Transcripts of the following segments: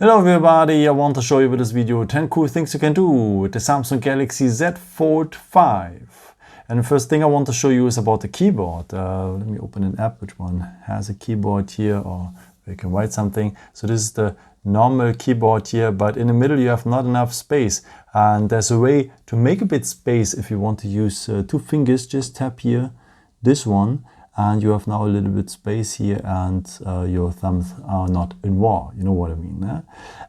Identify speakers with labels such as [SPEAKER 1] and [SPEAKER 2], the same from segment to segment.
[SPEAKER 1] Hello everybody, I want to show you with this video 10 cool things you can do with the Samsung Galaxy Z Fold5. And the first thing I want to show you is about the keyboard. Let me open an app which one has a keyboard here, or you can write something. So this is the normal keyboard here, but in the middle you have not enough space. And there's a way to make a bit space if you want to use two fingers. Just tap here, this one. And you have now a little bit space here, and your thumbs are not in war. You know what I mean. Eh?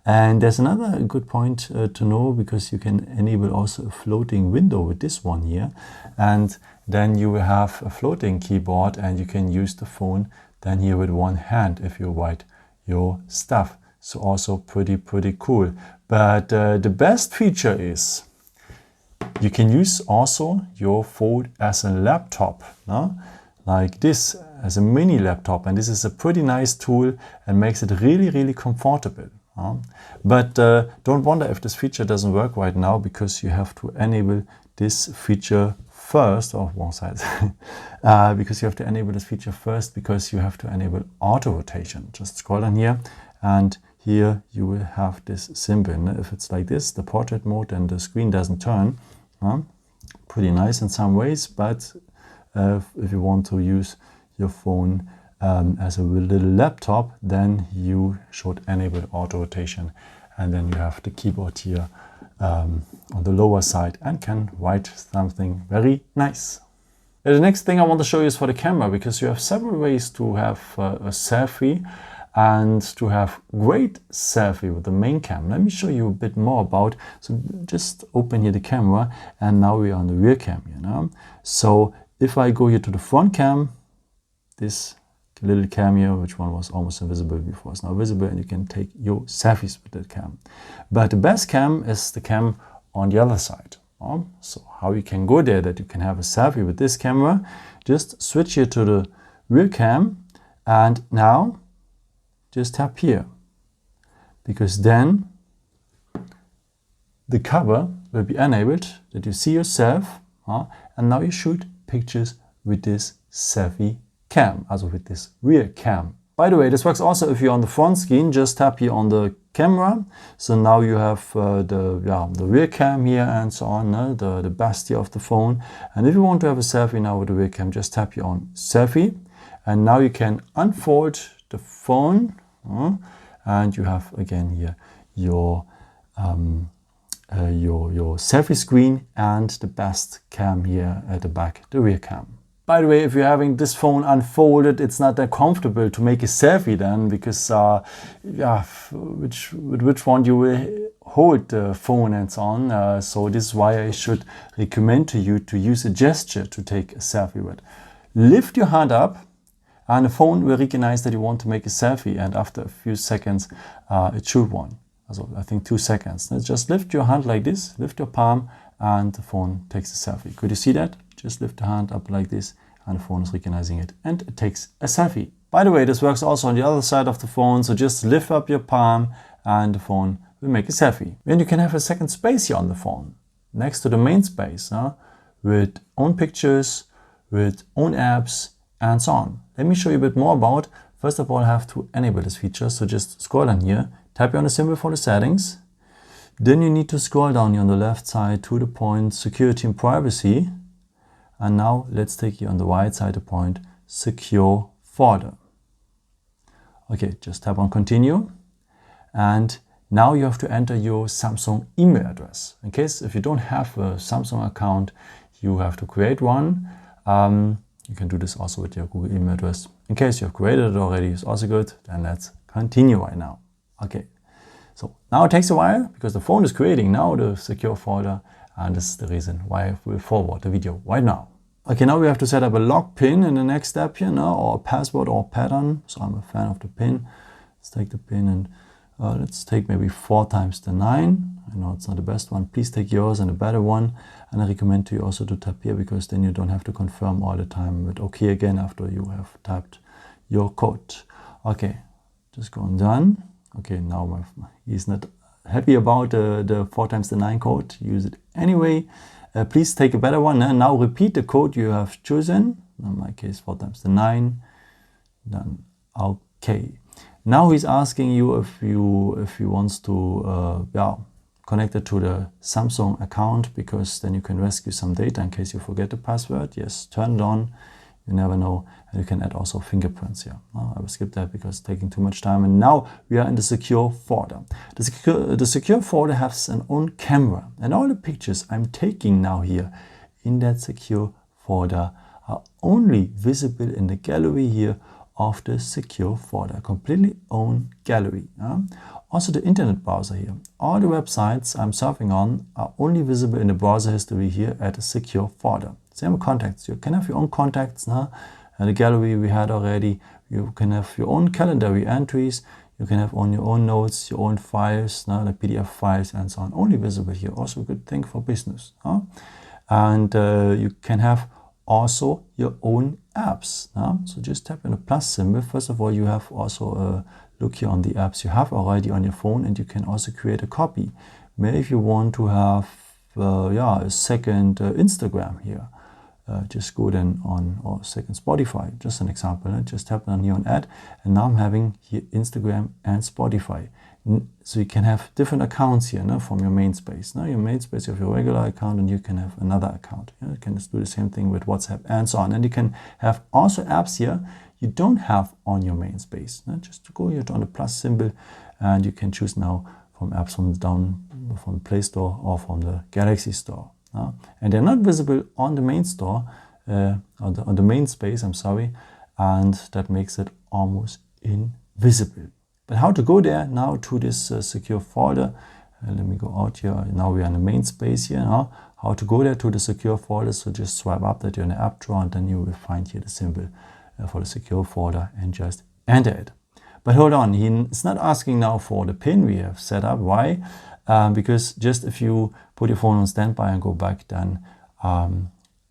[SPEAKER 1] And there's another good point to know, because you can enable also a floating window with this one here. And then you will have a floating keyboard, and you can use the phone then here with one hand if you write your stuff. So also pretty cool. But the best feature is you can use also your phone as a laptop. No? Like this, as a mini laptop, and this is a pretty nice tool and makes it really comfortable. But don't wonder if this feature doesn't work right now, because you have to enable this feature first, or wrong side, because you have to enable this feature first, because you have to enable auto rotation. Just scroll down here, and here you will have this symbol. If it's like this, the portrait mode, then the screen doesn't turn. Pretty nice in some ways, but if you want to use your phone as a little laptop, then you should enable auto rotation, and then you have the keyboard here on the lower side and can write something very nice. The next thing I want to show you is for the camera, because you have several ways to have a selfie and to have great selfie with the main cam. Let me show you a bit more about. So just open here the camera, and now we are on the rear cam, you know. So if I go here to the front cam, this little cam here, which one was almost invisible before, is now visible, and you can take your selfies with that cam. But the best cam is the cam on the other side. So how you can go there, that you can have a selfie with this camera, just switch here to the rear cam, and now just tap here, because then the cover will be enabled, that you see yourself, and now you shoot pictures with this selfie cam, also with this rear cam. By the way, this works also if you're on the front screen. Just tap here on the camera. So now you have the rear cam here and so on, the bestie of the phone. And if you want to have a selfie now with the rear cam, just tap here on selfie. And now you can unfold the phone, and you have again here your selfie screen and the best cam here at the back, the rear cam. By the way, if you're having this phone unfolded, it's not that comfortable to make a selfie then, because which one you will hold the phone and so on. So this is why I should recommend to you to use a gesture to take a selfie with. Lift your hand up, and the phone will recognize that you want to make a selfie, and after a few seconds it should one. So I think 2 seconds. Let's just lift your hand like this, lift your palm, and the phone takes a selfie. Could you see that? Just lift the hand up like this, and the phone is recognizing it, and it takes a selfie. By the way, this works also on the other side of the phone. So just lift up your palm, and the phone will make a selfie. Then you can have a second space here on the phone, next to the main space, with own pictures, with own apps, and so on. Let me show you a bit more about. First of all, I have to enable this feature. So just scroll down here, tap on the symbol for the settings. Then you need to scroll down here on the left side to the point security and privacy. And now let's take here on the right side the point secure folder. Okay, just tap on continue. And now you have to enter your Samsung email address. In case if you don't have a Samsung account, you have to create one. You can do this also with your Google email address. In case you have created it already, it's also good. Then let's continue right now. Okay, so now it takes a while, because the phone is creating now the secure folder, and this is the reason why I will forward the video right now. Okay, now we have to set up a lock pin in the next step here, or a password or pattern. So I'm a fan of the pin. Let's take the pin, and let's take maybe 4 times the 9. I know it's not the best one. Please take yours and a better one. And I recommend to you also to tap here, because then you don't have to confirm all the time with OK again after you have typed your code. Okay, just go on done. Okay, now he's not happy about the 4 times the 9 code. Use it anyway. Please take a better one. And now repeat the code you have chosen. In my case, 4 times the 9. Then OK. Now he's asking you if you wants to connect it to the Samsung account, because then you can rescue some data in case you forget the password. Yes, turn it on. You never know. And you can add also fingerprints here. I will skip that because it's taking too much time. And now we are in the secure folder. The secure folder has an own camera, and all the pictures I'm taking now here in that secure folder are only visible in the gallery here of the secure folder, completely own gallery. Also the internet browser here. All the websites I'm surfing on are only visible in the browser history here at the secure folder. Same with contacts. You can have your own contacts now. The gallery we had already. You can have your own calendar entries. You can have on your own notes, your own files, the PDF files and so on. Only visible here. Also a good thing for business. And you can have also your own apps. So just tap on the plus symbol. First of all, you have also a look here on the apps you have already on your phone, and you can also create a copy. Maybe if you want to have a second Instagram here, just go then on, or second Spotify, just an example. Just tap on here on add, and now I'm having here Instagram and Spotify. So you can have different accounts here from your main space. Now your main space, you have your regular account, and you can have another account. You can just do the same thing with WhatsApp and so on. And you can have also apps here you don't have on your main space. Just to go here on the plus symbol, and you can choose now from apps from the Play Store or from the Galaxy Store. And they're not visible on the main store, on the main space, I'm sorry, and that makes it almost invisible. But how to go there now to this secure folder? Let me go out here. Now we are in the main space here. How to go there to the secure folder? So just swipe up that you're in the app drawer, and then you will find here the symbol for the secure folder, and just enter it. But hold on, it's not asking now for the pin we have set up. Why? Because just if you put your phone on standby and go back, then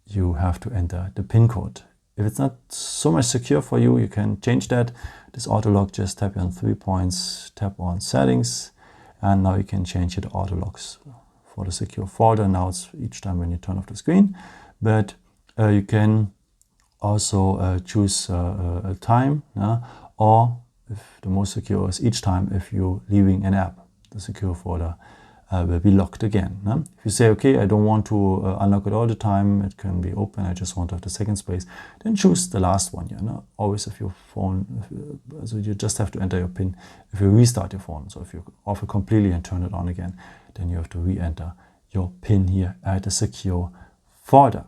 [SPEAKER 1] you have to enter the pin code. If it's not so much secure for you, you can change that. This auto lock, just tap on 3 points, tap on settings, and now you can change the auto locks for the secure folder. Now it's each time when you turn off the screen, but you can also choose a time, or if the most secure is each time if you're leaving an app, the secure folder will be locked again. If you say, okay, I don't want to unlock it all the time, it can be open, I just want to have the second space, then choose the last one here. Always if your phone, so you just have to enter your PIN if you restart your phone. So if you off it completely and turn it on again, then you have to re-enter your PIN here at the secure folder.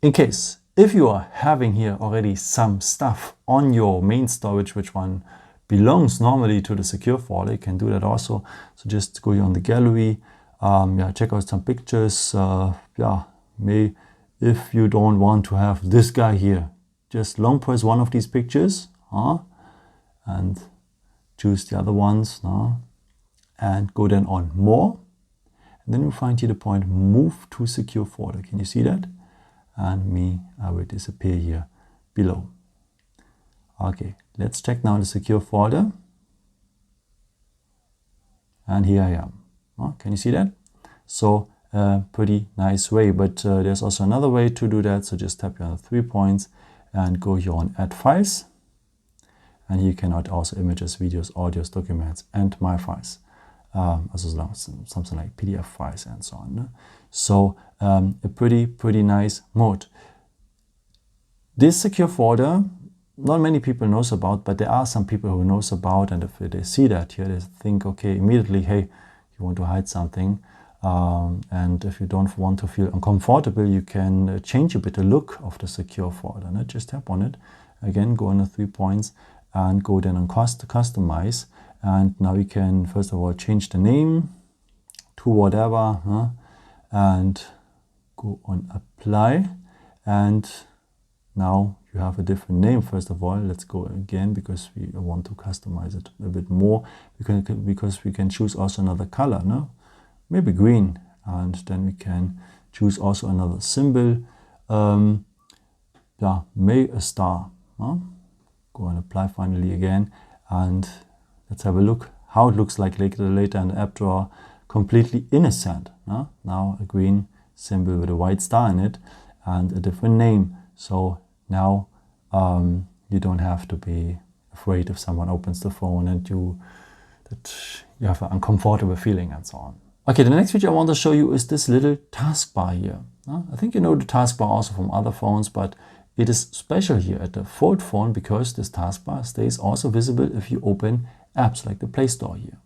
[SPEAKER 1] In case, if you are having here already some stuff on your main storage, which one belongs normally to the secure folder, you can do that also. So just go here on the gallery, check out some pictures. Maybe if you don't want to have this guy here, just long press one of these pictures and choose the other ones and go then on more. And then you find here the point move to secure folder. Can you see that? And I will disappear here below. Okay, let's check now the secure folder. And here I am. Can you see that? So pretty nice way, but there's also another way to do that. So just tap here on the 3 points and go here on add files. And here you can add also images, videos, audios, documents, and my files. Also something like PDF files and so on. So a pretty nice mode. This secure folder, not many people knows about, but there are some people who knows about, and if they see that here, they think, okay, immediately, hey, you want to hide something, and if you don't want to feel uncomfortable, you can change a bit the look of the secure folder. Just tap on it again, go on the 3 points, and go then on customize, and now you can first of all change the name to whatever, and go on apply, and now you have a different name. First of all, let's go again because we want to customize it a bit more, because we can choose also another color, maybe green, and then we can choose also another symbol, maybe a star. Go and apply finally again, and let's have a look how it looks like later in the app drawer. Completely innocent. Now a green symbol with a white star in it and a different name. So now you don't have to be afraid if someone opens the phone and that you have an uncomfortable feeling and so on. Okay, the next feature I want to show you is this little taskbar here. I think you know the taskbar also from other phones, but it is special here at the Fold phone because this taskbar stays also visible if you open apps like the Play Store here.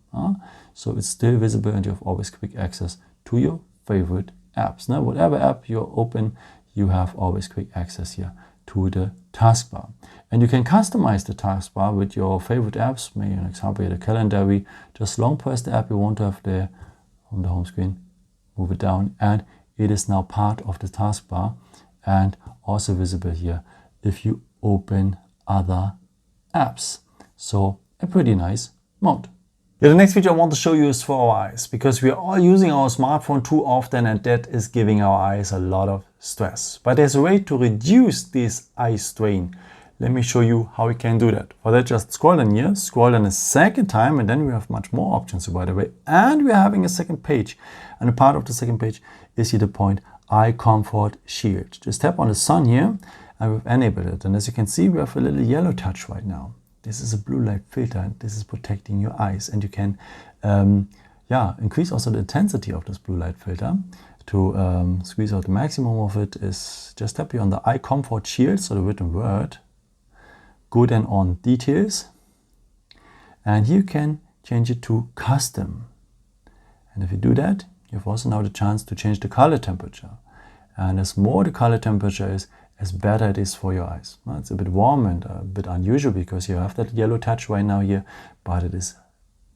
[SPEAKER 1] So it's still visible and you have always quick access to your favorite apps. Now, whatever app you open, you have always quick access here to the taskbar. And you can customize the taskbar with your favorite apps. Maybe an example here, the calendar. Just long press the app you want to have there from the home screen, move it down, and it is now part of the taskbar and also visible here if you open other apps. So a pretty nice mode. Yeah, the next feature I want to show you is for our eyes, because we are all using our smartphone too often and that is giving our eyes a lot of stress. But there's a way to reduce this eye strain. Let me show you how we can do that. For that, just scroll in here, scroll in a second time, and then we have much more options, by the way. And we're having a second page. And a part of the second page is here the point Eye Comfort Shield. Just tap on the sun here and we've enabled it. And as you can see, we have a little yellow touch right now. This is a blue light filter and this is protecting your eyes. And you can increase also the intensity of this blue light filter. To squeeze out the maximum of it is just tap here on the Eye Comfort Shield, so the written word. Go then on Details. And here you can change it to Custom. And if you do that, you have also now the chance to change the color temperature. And as more the color temperature is, as better it is for your eyes. It's a bit warm and a bit unusual because you have that yellow touch right now here, but it is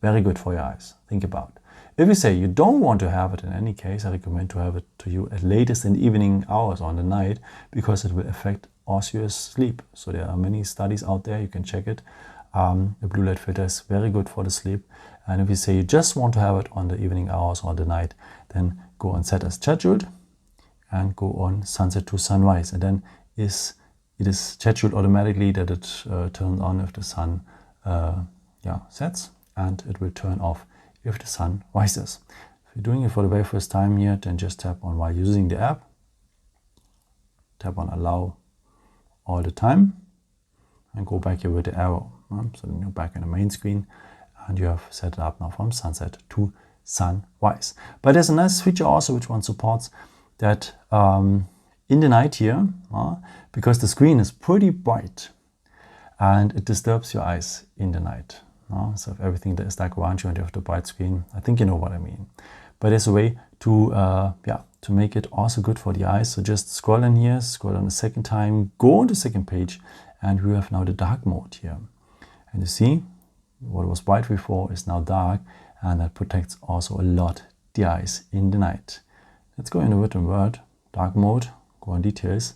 [SPEAKER 1] very good for your eyes. Think about it. If you say you don't want to have it in any case, I recommend to have it to you at latest in the evening hours or in the night, because it will affect also your sleep. So there are many studies out there, you can check it. The blue light filter is very good for the sleep. And if you say you just want to have it on the evening hours or the night, then go on Set as Scheduled and go on Sunset to Sunrise. And then it is scheduled automatically that it turns on if the sun sets, and it will turn off if the sun rises. If you're doing it for the very first time here, then just tap on while using the app. Tap on Allow all the time and go back here with the arrow. So then you're back in the main screen and you have set it up now from sunset to sunrise. But there's a nice feature also which one supports that in the night here, because the screen is pretty bright and it disturbs your eyes in the night. So if everything that is dark around you and you have the bright screen, I think you know what I mean. But there's a way to make it also good for the eyes. So just scroll in here, scroll on the second time, go on the second page, and we have now the dark mode here. And you see, what was bright before is now dark, and that protects also a lot the eyes in the night. Let's go in the written word, dark mode, go on Details,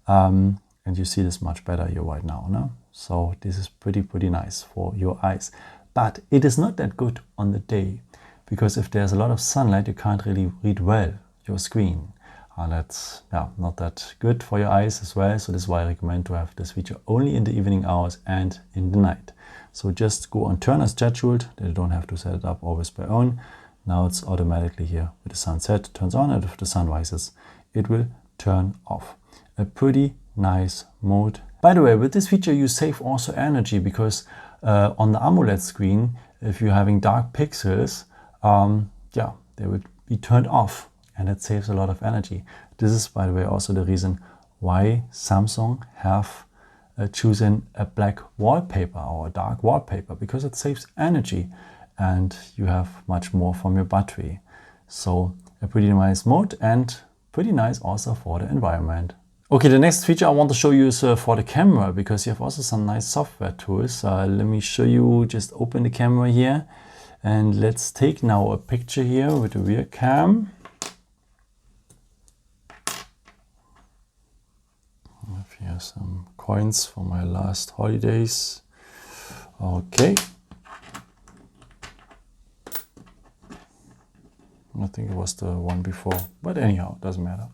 [SPEAKER 1] and you see this much better here right now. No? So this is pretty nice for your eyes. But it is not that good on the day, because if there's a lot of sunlight, you can't really read well your screen. And that's not that good for your eyes as well. So this is why I recommend to have this feature only in the evening hours and in the night. So just go on Turn as Scheduled. You don't have to set it up always by own. Now it's automatically here with the sunset turns on, and if the sun rises, it will turn off. A pretty nice mode. By the way, with this feature you save also energy, because on the AMOLED screen, if you're having dark pixels, they would be turned off, and it saves a lot of energy. This is, by the way, also the reason why Samsung have chosen a black wallpaper or a dark wallpaper, because it saves energy and you have much more from your battery. So a pretty nice mode and pretty nice also for the environment. Okay, the next feature I want to show you is for the camera, because you have also some nice software tools. Let me show you, just open the camera here and let's take now a picture here with the rear cam. I have here some coins from my last holidays. Okay. I think it was the one before, but anyhow, doesn't matter.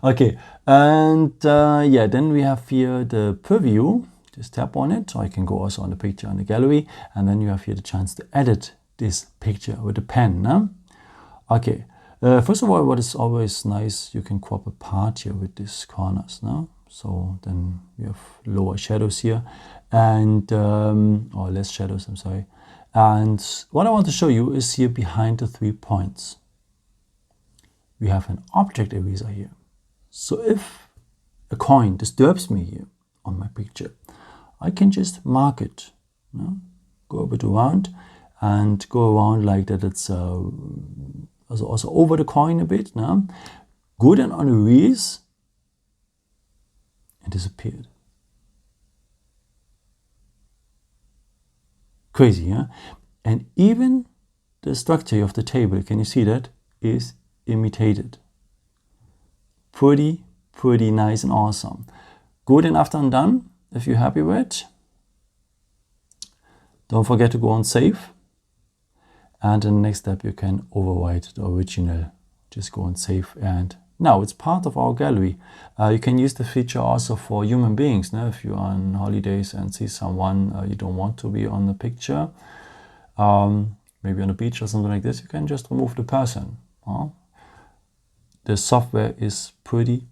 [SPEAKER 1] Okay, and then we have here the preview. Just tap on it, so I can go also on the picture on the gallery, and then you have here the chance to edit this picture with a pen. No? Okay, first of all, what is always nice, you can crop apart here with these corners. No? So then we have lower shadows here and or less shadows, I'm sorry. And what I want to show you is here behind the 3 points. We have an object eraser here. So if a coin disturbs me here on my picture, I can just mark it. You know? Go a bit around and go around like that. It's also over the coin a bit. No? Go then on erase and disappeared. Crazy, yeah? And even the structure of the table, can you see that, is imitated. Pretty nice and awesome. Good, and after I'm done, if you're happy with it, don't forget to go on save. And in the next step, you can overwrite the original. Just go on save, and now it's part of our gallery. You can use the feature also for human beings. Now, if you're on holidays and see someone you don't want to be on the picture, maybe on the beach or something like this, you can just remove the person. The software is pretty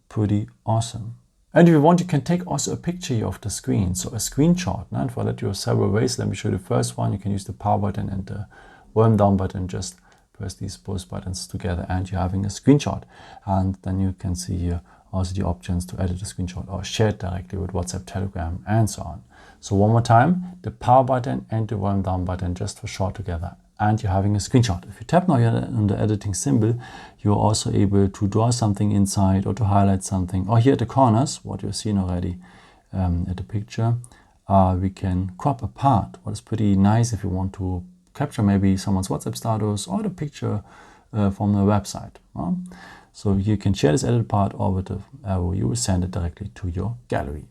[SPEAKER 1] awesome. And if you want, you can take also a picture of the screen, so a screenshot. And for that, you have several ways. Let me show you the first one. You can use the power button and the volume down button. Just press these both buttons together and you're having a screenshot. And then you can see here also the options to edit the screenshot or share it directly with WhatsApp, Telegram, and so on. So one more time, the power button and the volume down button just for short together. And you're having a screenshot. If you tap now here on the editing symbol, you're also able to draw something inside or to highlight something. Or here at the corners, what you've seen already at the picture, we can crop apart. What is pretty nice if you want to capture maybe someone's WhatsApp status or the picture from the website. So you can share this edited part, or with the arrow, you will send it directly to your gallery.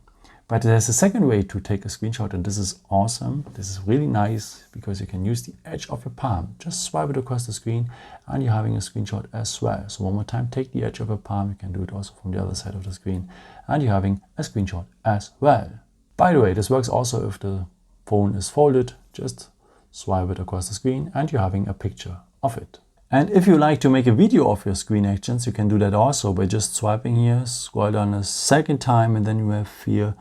[SPEAKER 1] But there's a second way to take a screenshot, and this is awesome. This is really nice because you can use the edge of your palm. Just swipe it across the screen and you're having a screenshot as well. So one more time, take the edge of your palm. You can do it also from the other side of the screen and you're having a screenshot as well. By the way, this works also if the phone is folded. Just swipe it across the screen and you're having a picture of it. And if you like to make a video of your screen actions, you can do that also by just swiping here, scroll down a second time, and then you have here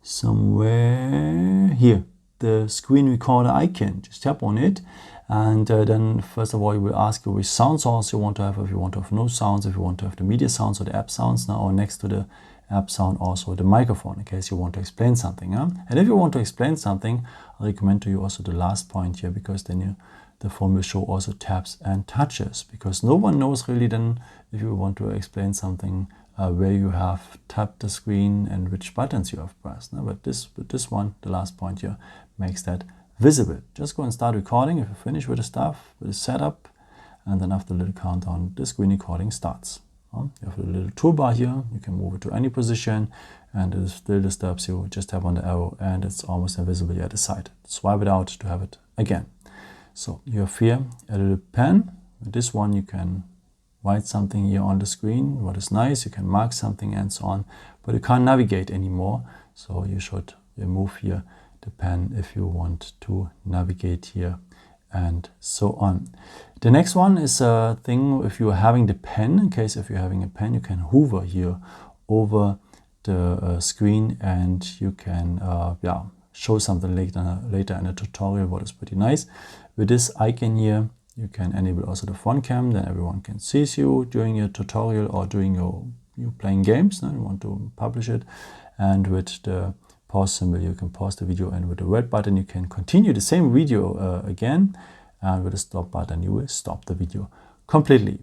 [SPEAKER 1] somewhere here the screen recorder icon. Just tap on it, and then first of all, it will ask you which sound source you want to have. If you want to have no sounds, if you want to have the media sounds or the app sounds now, or next to the app sound also the microphone in case you want to explain something. And if you want to explain something, I recommend to you also the last point here, because then the phone will show also taps and touches, because no one knows really then if you want to explain something where you have tapped the screen and which buttons you have pressed. But with this one, the last point here, makes that visible. Just go and start recording if you finish with the stuff, with the setup, and then after a little countdown, the screen recording starts. You have a little toolbar here, you can move it to any position, and it still disturbs you. Just tap on the arrow and it's almost invisible here at the side. Swipe it out to have it again. So you have here a little pen. With this one you can write something here on the screen, what is nice, you can mark something and so on, but you can't navigate anymore. So you should remove here the pen if you want to navigate here and so on. The next one is a thing, if you're having the pen, in case if you're having a pen, you can hover here over the screen and you can show something later in a tutorial, what is pretty nice. With this icon here, you can enable also the front cam, then everyone can see you during your tutorial or during you playing games, and you want to publish it. And with the pause symbol, you can pause the video, and with the red button, you can continue the same video again. And with the stop button, you will stop the video completely.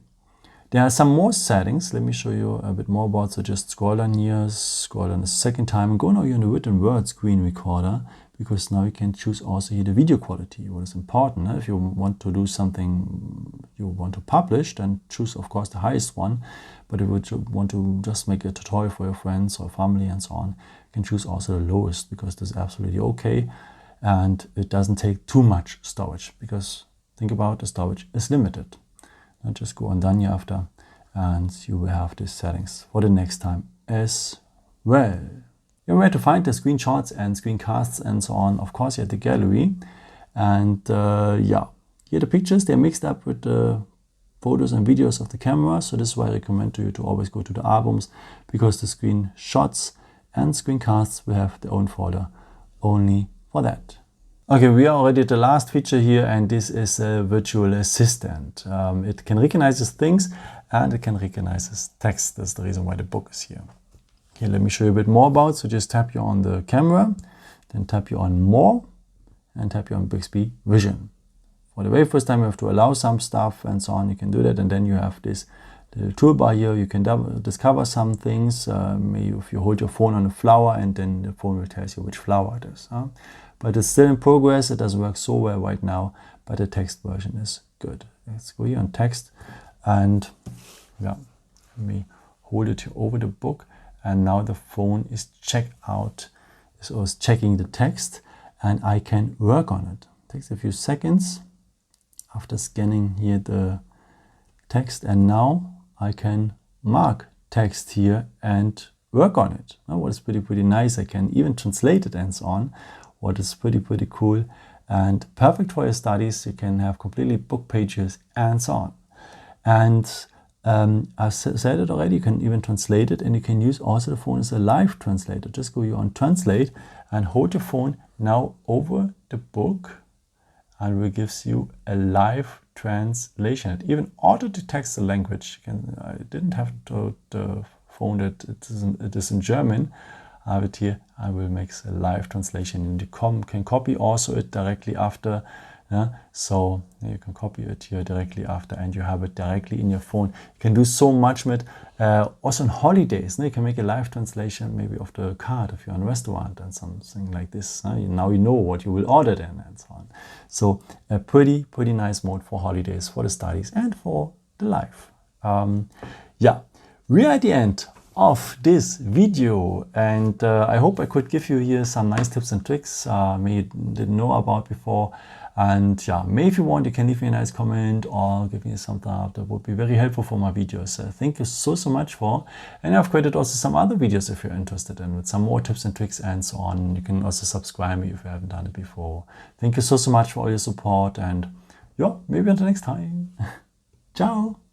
[SPEAKER 1] There are some more settings. Let me show you a bit more about. So just scroll down here, scroll down a second time, and go now here in the written word screen recorder, because now you can choose also here the video quality, what is important. If you want to do something you want to publish, then choose of course the highest one. But if you want to just make a tutorial for your friends or family and so on, you can choose also the lowest, because this is absolutely okay. And it doesn't take too much storage, because think about the storage is limited. And just go on done here after, and you will have these settings for the next time as well. You're where to find the screenshots and screencasts and so on, of course, here at the gallery. And here the pictures, they're mixed up with the photos and videos of the camera. So this is why I recommend to you to always go to the albums, because the screenshots and screencasts will have their own folder only for that. Okay, we are already at the last feature here, and this is a virtual assistant. It can recognize things and it can recognize text. That's the reason why the book is here. Okay, let me show you a bit more about it. So just tap here on the camera, then tap here on More, and tap here on Bixby Vision. For the very first time, you have to allow some stuff and so on. You can do that, and then you have this the toolbar here. You can discover some things. Maybe if you hold your phone on a flower, and then the phone will tell you which flower it is. But it's still in progress. It doesn't work so well right now, but the text version is good. Let's go here on text, and yeah, let me hold it here over the book, and now the phone is checking the text, and I can work on it. It takes a few seconds after scanning here the text, and now I can mark text here and work on it. Now, what is pretty nice, I can even translate it and so on, what is pretty cool and perfect for your studies. You can have completely book pages and so on. And I've said it already, you can even translate it, and you can use also the phone as a live translator. Just go here on translate and hold your phone now over the book, and it gives you a live translation. It even auto-detects the language. I didn't have the phone that it is in German. I have it here. I will make a live translation, and you can copy also it directly after. So you can copy it here directly after, and you have it directly in your phone. You can do so much with it. Also on holidays, you can make a live translation maybe of the card if you're in a restaurant and something like this. Now you know what you will order then and so on. So a pretty nice mode for holidays, for the studies, and for the life. Yeah, we are at the end of this video, and I hope I could give you here some nice tips and tricks maybe you didn't know about before. And yeah, maybe if you want, you can leave me a nice comment or give me a thumbs up. That would be very helpful for my videos. Thank you so much for. And I've created also some other videos if you're interested in, with some more tips and tricks and so on. You can also subscribe me if you haven't done it before. Thank you so much for all your support, and yeah, maybe until next time. Ciao.